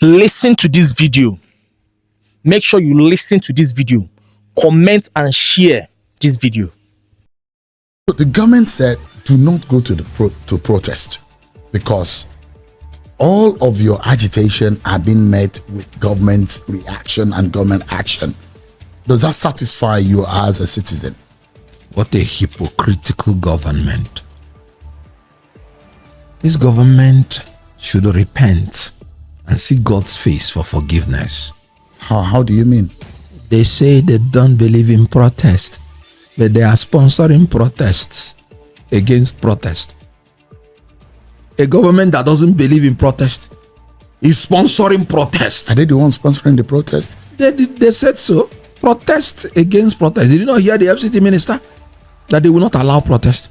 listen to this video. Make sure you listen to this video. Comment and share this video. The government said, do not go to the protest because all of your agitation are being met with government reaction and government action. Does that satisfy you as a citizen? What a hypocritical government. This government should repent and seek God's face for forgiveness. How do you mean? They say they don't believe in protest, but they are sponsoring protests against protest. A government that doesn't believe in protest is sponsoring protest. Are they the ones sponsoring the protest? They said so. Protest against protest. Did you not hear the FCT minister that they will not allow protest?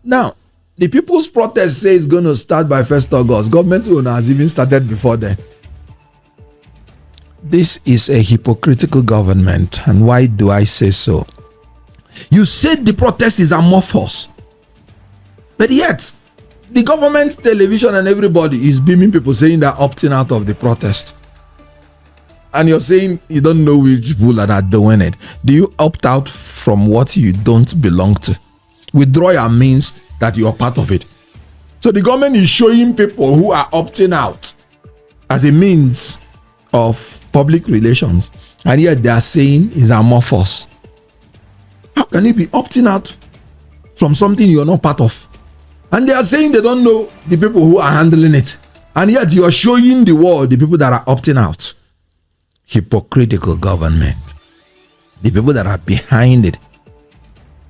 Now, the people's protest says it's going to start by 1st August. Government has even started before then. This is a hypocritical government. And why do I say so? You said the protest is amorphous. But yet, the government's television and everybody is beaming people saying they're opting out of the protest. And you're saying you don't know which people that are doing it. Do you opt out from what you don't belong to? Withdrawal means that you're part of it. So the government is showing people who are opting out as a means of public relations, and yet they are saying is amorphous. How can you be opting out from something you're not part of? And they are saying they don't know the people who are handling it, and yet you're showing the world the people that are opting out. Hypocritical government. The people that are behind it,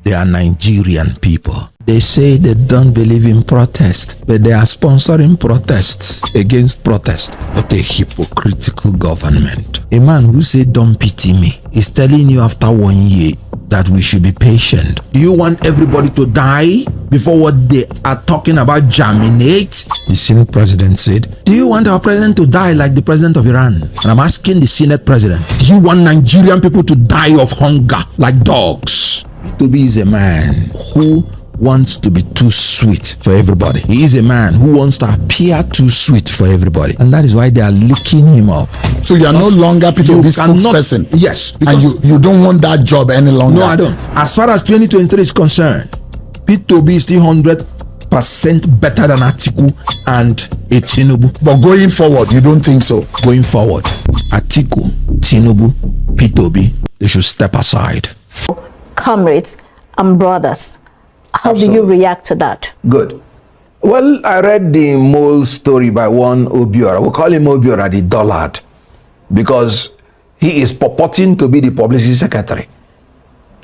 they are Nigerian people. They say they don't believe in protest, but they are sponsoring protests against protest. What a hypocritical government. A man who said don't pity me is telling you after 1 year that we should be patient. Do you want everybody to die before what they are talking about germinate? The Senate president said, do you want our president to die like the president of Iran? And I'm asking the Senate president, do you want Nigerian people to die of hunger like dogs? Tobi is a man who wants to be too sweet for everybody. He is a man who wants to appear too sweet for everybody, and that is why they are licking him up. So you are no longer P2B's spokesperson. Yes, and you don't want that job any longer. No, I don't. As far as 2023 is concerned, P2B is still 100% better than Atiku and Tinubu. But going forward, you don't think so? Going forward, Atiku, Tinubu, P2B, they should step aside. Comrades and brothers, how do you react to that? Good. Well, I read the mole story by one Obiora. We call him Obiora the dullard because he is purporting to be the publicity secretary.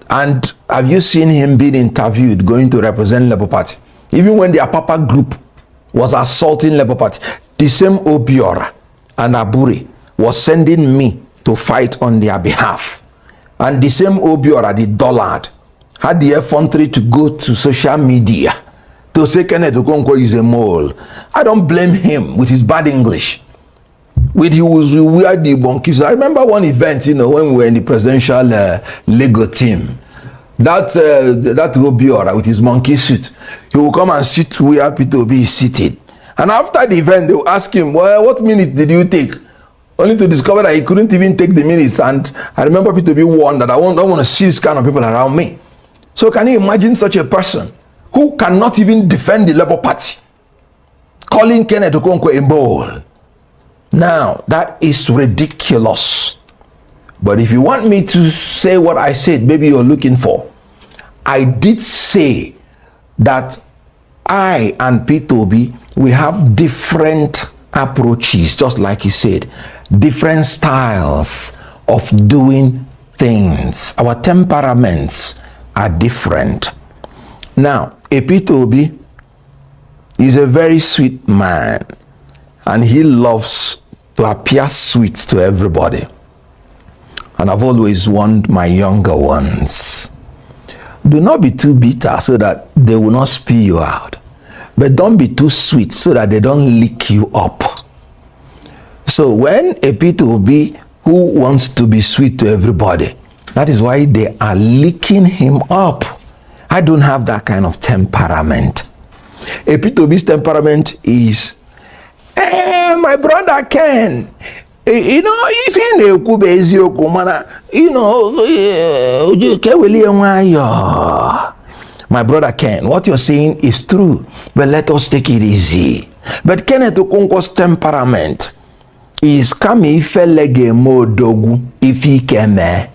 And have you seen him being interviewed going to represent Labour Party? Even when the Apapa group was assaulting Labour Party, the same Obiora and Aburi was sending me to fight on their behalf. And the same Obiora, the dullard, had the effrontery to go to social media to say Kenneth is a mole. I don't blame him with his bad English. With he was weird the monkeys. I remember one event, when we were in the presidential Lego team. That Obiora with his monkey suit, he will come and sit where P2B is seated. And after the event, they will ask him, well, what minute did you take? Only to discover that he couldn't even take the minutes. And I remember P2B warned that I don't want to see this kind of people around me. So can you imagine such a person who cannot even defend the Labour Party, calling Kenneth a mole? Now, that is ridiculous. But if you want me to say what I said, maybe you're looking for, I did say that I and P2B, we have different approaches, just like he said, different styles of doing things. Our temperaments are different. Now, a P2B is a very sweet man, and he loves to appear sweet to everybody. And I've always warned my younger ones, do not be too bitter so that they will not spew you out. But don't be too sweet so that they don't lick you up. So when a P2B who wants to be sweet to everybody, that is why they are licking him up. I don't have that kind of temperament. A P2B's temperament is my brother Ken, you know, if you know Kubezio Kumana, you know, my brother Ken, what you're saying is true, but let us take it easy. But Kenneth Okonkwo's temperament is kami felege modogu if he came.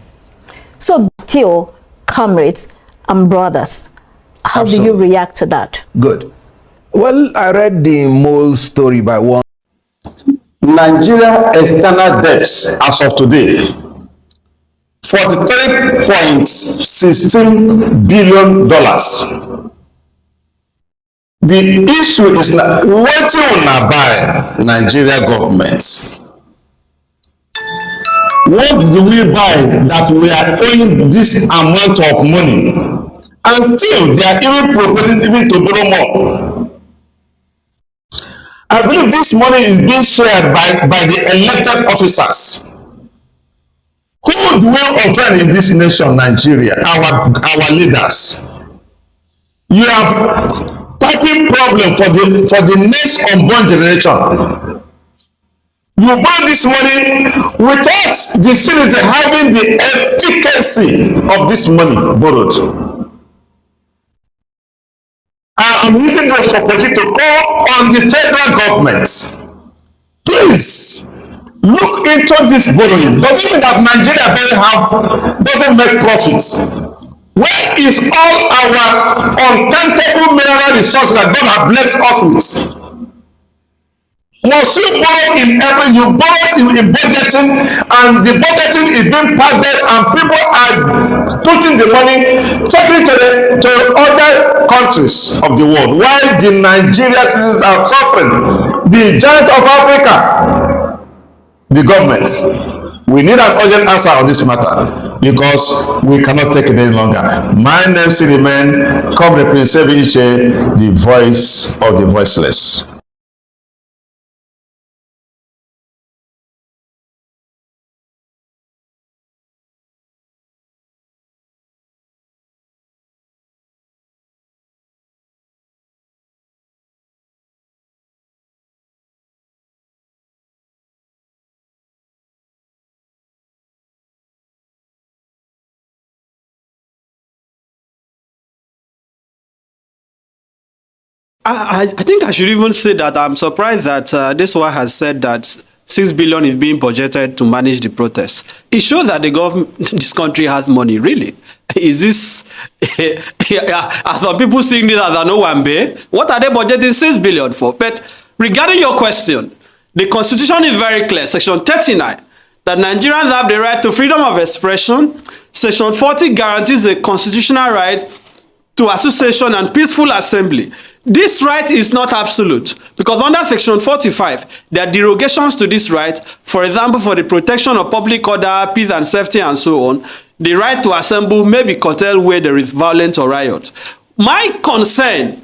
So still, comrades and brothers, how Absolutely. do you react to that? Good. Well, I read the mole story by one. Nigeria external debts as of today, $43.16 billion. The issue is what you wanna buy Nigeria government. What do we buy that we are owing this amount of money? And still they are even proposing even to borrow more. I believe this money is being shared by the elected officers. Who do we offend in this nation, Nigeria? Our leaders. You are typing problem for the next unborn generation. You borrow this money without the citizen having the efficacy of this money borrowed. I'm using this opportunity to call on the federal government. Please look into this borrowing. Does it mean that Nigeria doesn't make profits? Where is all our uncountable mineral resources that God has blessed us with? Must you borrow in you borrow in budgeting, and the budgeting is being padded, and people are putting the money taking to other countries of the world, while the Nigerian citizens are suffering. The giant of Africa, the government. We need an urgent answer on this matter because we cannot take it any longer. My name still remains Comrade Prince Seviche, the voice of the voiceless. I think I should even say that I'm surprised that this one has said that 6 billion is being budgeted to manage the protests. It shows that the government, this country has money, really. Is this, are some people seeing this as an Owambe? What are they budgeting 6 billion for? But regarding your question, the constitution is very clear, section 39, that Nigerians have the right to freedom of expression. Section 40 guarantees the constitutional right to association and peaceful assembly. This right is not absolute because under section 45, there are derogations to this right. For example, for the protection of public order, peace and safety and so on, the right to assemble may be curtailed where there is violence or riot. My concern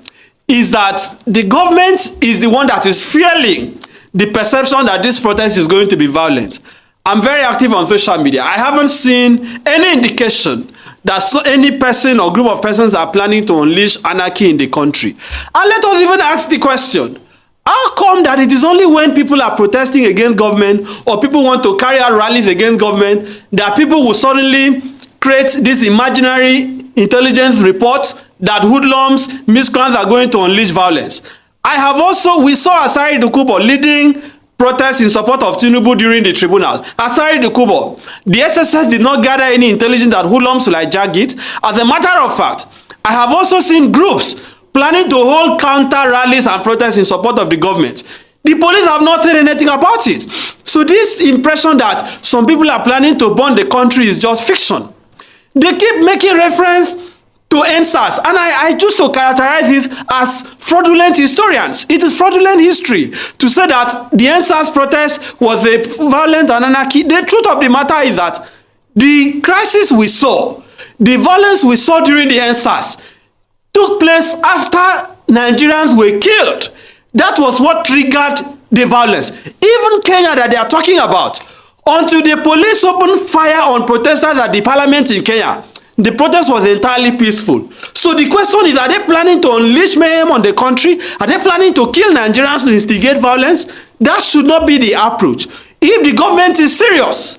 is that the government is the one that is fueling the perception that this protest is going to be violent. I'm very active on social media. I haven't seen any indication that any person or group of persons are planning to unleash anarchy in the country. And let us even ask the question, how come that it is only when people are protesting against government or people want to carry out rallies against government that people will suddenly create this imaginary intelligence report that hoodlums, miscreants are going to unleash violence? We saw Asari Dokubo leading protests in support of Tinubu during the tribunal. Asari Dokubo, the SSS did not gather any intelligence that hoodlums will hijack it. As a matter of fact, I have also seen groups planning to hold counter rallies and protests in support of the government. The police have not said anything about it. So this impression that some people are planning to burn the country is just fiction. They keep making reference to NSAS, and I choose to characterize it as fraudulent historians. It is fraudulent history to say that the NSAS protest was a violent and anarchy. The truth of the matter is that the crisis we saw, the violence we saw during the NSAS took place after Nigerians were killed. That was what triggered the violence. Even Kenya that they are talking about, until the police opened fire on protesters at the parliament in Kenya, the protest was entirely peaceful. So the question is, are they planning to unleash mayhem on the country? Are they planning to kill Nigerians to instigate violence? That should not be the approach. If the government is serious,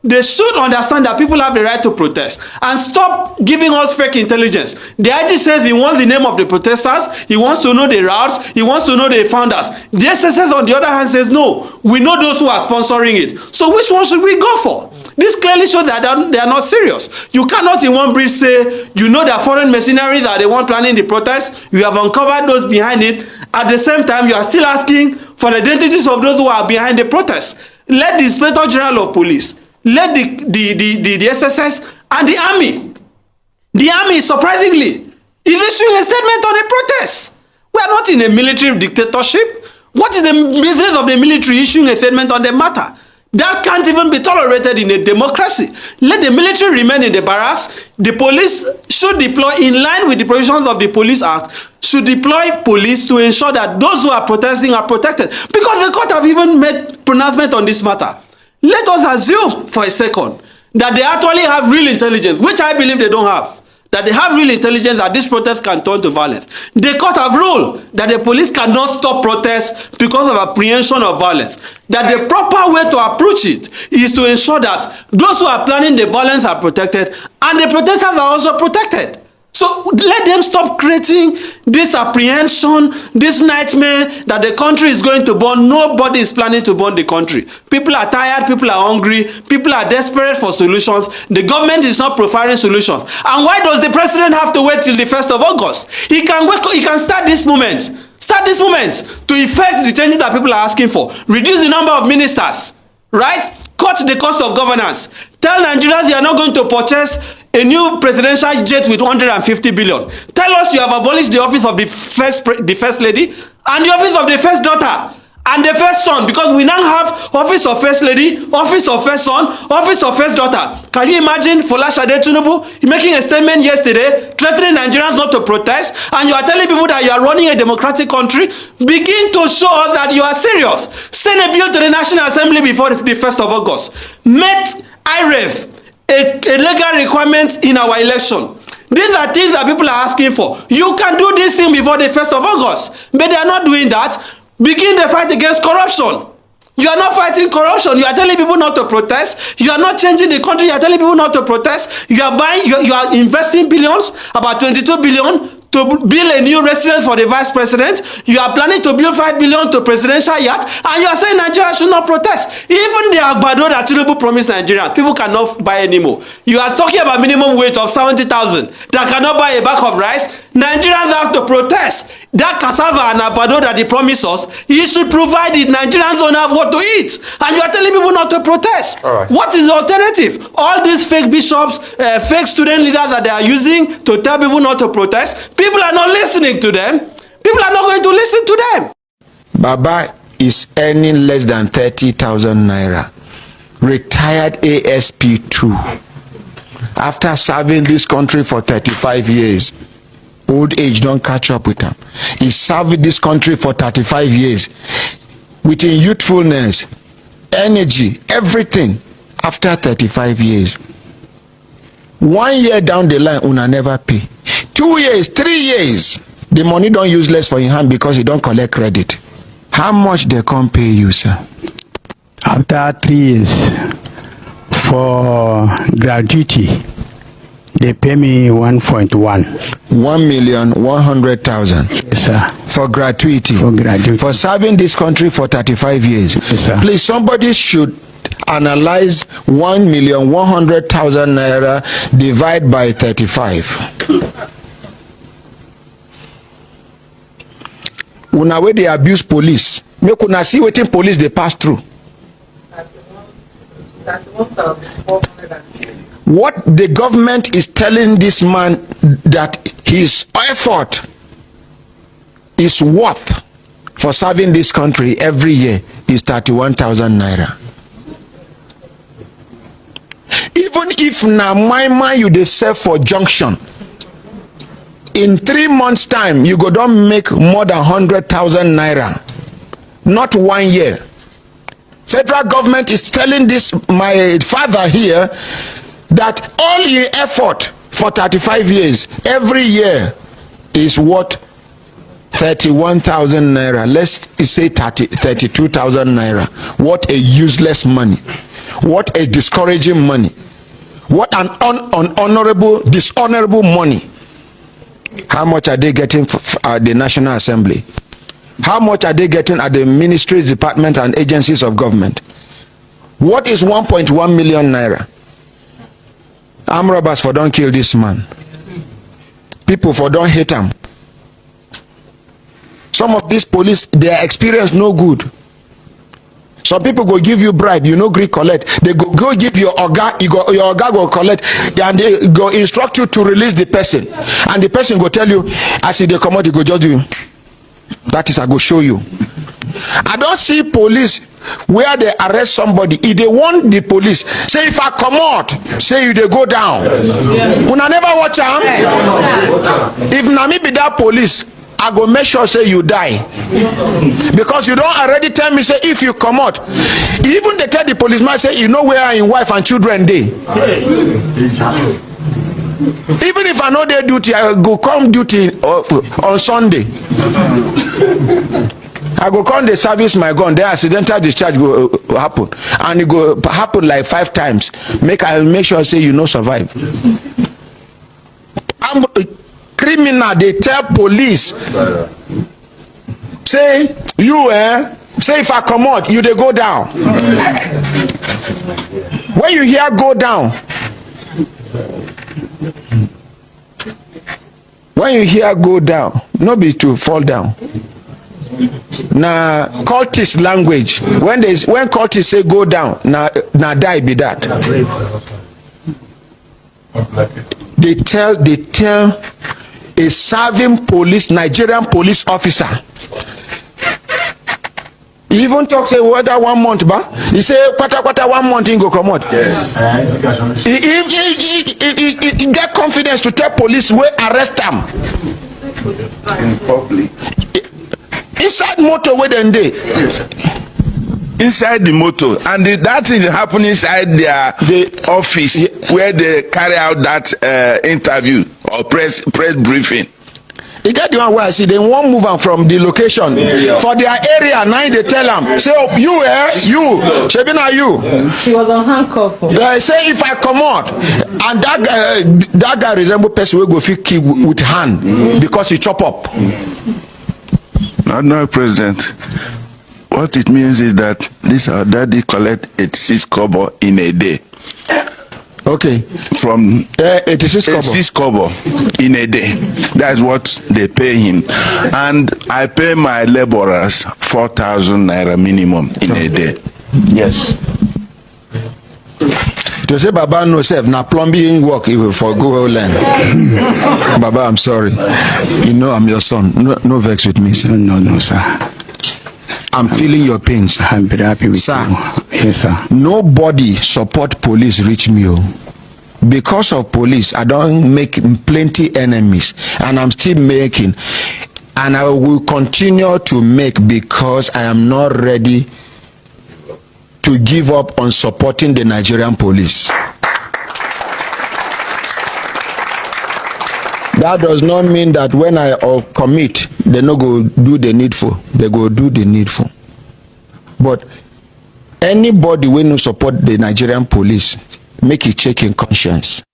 they should understand that people have the right to protest and stop giving us fake intelligence. The IG says he wants the name of the protesters, he wants to know the routes, he wants to know the founders. The SSS on the other hand says no, we know those who are sponsoring it. So which one should we go for? This clearly shows that they are not serious. You cannot in one breath say you know that foreign mercenaries that they want planning the protest, you have uncovered those behind it. At the same time, you are still asking for the identities of those who are behind the protest. Let the Inspector General of Police, let the SSS and the army, surprisingly, is issuing a statement on a protest. We are not in a military dictatorship. What is the business of the military issuing a statement on the matter? That can't even be tolerated in a democracy. Let the military remain in the barracks. The police should deploy, in line with the provisions of the Police Act, should deploy police to ensure that those who are protesting are protected. Because the court have even made pronouncement on this matter. Let us assume for a second that they actually have real intelligence, which I believe they don't have. That they have real intelligence that this protest can turn to violence. The court have ruled that the police cannot stop protests because of apprehension of violence. That the proper way to approach it is to ensure that those who are planning the violence are protected and the protesters are also protected. So let them stop creating this apprehension, this nightmare that the country is going to burn. Nobody is planning to burn the country. People are tired, people are hungry, people are desperate for solutions. The government is not providing solutions. And why does the president have to wait till the 1st of August? He can start this moment. Start this moment to effect the changes that people are asking for. Reduce the number of ministers, right? Cut the cost of governance. Tell Nigerians they are not going to purchase a new presidential jet with 150 billion. Tell us you have abolished the office of the first lady and the office of the first daughter and the first son, because we now have office of first lady, office of first son, office of first daughter. Can you imagine Folashade Tinubu making a statement yesterday threatening Nigerians not to protest, and you are telling people that you are running a democratic country? Begin to show us that you are serious. Send a bill to the National Assembly before the 1st of August. Make IREF a legal requirement in our election. These are things that people are asking for. You can do this thing before the 1st of August, but they are not doing that. Begin the fight against corruption. You are not fighting corruption. You are telling people not to protest. You are not changing the country. You are telling people not to protest. You are buying. You are investing billions, about 22 billion, to build a new residence for the vice president. You are planning to build 5 billion to presidential yacht, and you are saying Nigeria should not protest. Even the agbado that Tinubu promised Nigerians, people cannot buy anymore. You are talking about minimum wage of 70,000 that cannot buy a bag of rice. Nigerians have to protest. That cassava and agbado that he promised us, he should provide it. Nigerians don't have what to eat, and you are telling people not to protest. All right. What is the alternative? All these fake bishops, fake student leaders that they are using to tell people not to protest, people are not listening to them. People are not going to listen to them. Baba is earning less than 30,000 naira. Retired ASP2. After serving this country for 35 years. Old age don't catch up with him. He served this country for 35 years. With youthfulness, energy, everything. After 35 years. 1 year down the line, una never pay. 2 years, 3 years, the money don't useless for your hand because you don't collect credit. How much they come pay you, sir? After 3 years for gratuity, they pay me 1.1. 1,100,000. Yes, sir. For gratuity. For gratuity. For serving this country for 35 years. Yes, sir. Please, somebody should analyze 1,100,000 naira divide by 35. Una wey dey abuse police, make una see wetin police dey pass through. What the government is telling this man that his effort is worth for serving this country every year is 31,000 naira. Even if na my you dey serve for junction, in 3 months time you go don make more than 100,000 naira, not 1 year. Federal government is telling this my father here that all your effort for 35 years every year is worth 31,000 naira, let's say 32,000 naira. What a useless money. What a discouraging money. What an unhonorable, dishonorable money. How much are they getting at the National Assembly? How much are they getting at the ministries, departments, and agencies of government? What is 1.1 million naira? Armed robbers for don't kill this man. People for don't hate him. Some of these police, their experience no good. Some people go give you bribe, you no gree collect. They go give your oga, your oga go collect, and they go instruct you to release the person. And the person go tell you, as they come out, they go judge you. That is, I go show you. I don't see police where they arrest somebody. If they want the police, say if I come out, say you they go down. Una never watch am. If na me be that police, I go make sure say you die, because you don't already tell me say if you come out. Even they tell the policeman say you know where your wife and children dey. Even if I know their duty, I go come duty on Sunday. I go come the service my gun. The accidental discharge go happen, and it go happen like 5 times. I make sure say you no survive. I'm criminal. They tell police say you say if I come out, you they go down. When you hear go down, when you hear go down, no be to fall down. Na cultist language. When cultists say go down, na die be that. They tell a serving police, Nigerian police officer. He even talk say whether 1 month ba. He say kwata 1 month he go come out. Yes. He get confidence to tell police we arrest him in public. Inside motor where then dey. Yes. Inside the motor, and that thing happen inside the office, where they carry out that interview or press briefing. You get the one where I see they won't move on from the location for their area. Now they tell them, say, oh, you, Shebina, you. She was on handcuff. They say if I come out, and that guy resemble person will go fit kill with hand because he chop up. No, President. What it means is that this our daddy collect 86 kobo in a day. Okay. From 86 kobo in a day. That's what they pay him. And I pay my laborers 4,000 naira minimum in a day. Yes. To say Baba no self na plumbing work for go learn. Baba, I'm sorry. You know I'm your son. No vex with me, sir. No, sir. I'm feeling your pains. I'm very happy with you. Yes, sir. Nobody support police reach me. Because of police, I don't make plenty enemies, and I'm still making, and I will continue to make, because I am not ready to give up on supporting the Nigerian police. That does not mean that when I commit, they no go do the needful. They go do the needful. But anybody when you support the Nigerian police, make it check in conscience.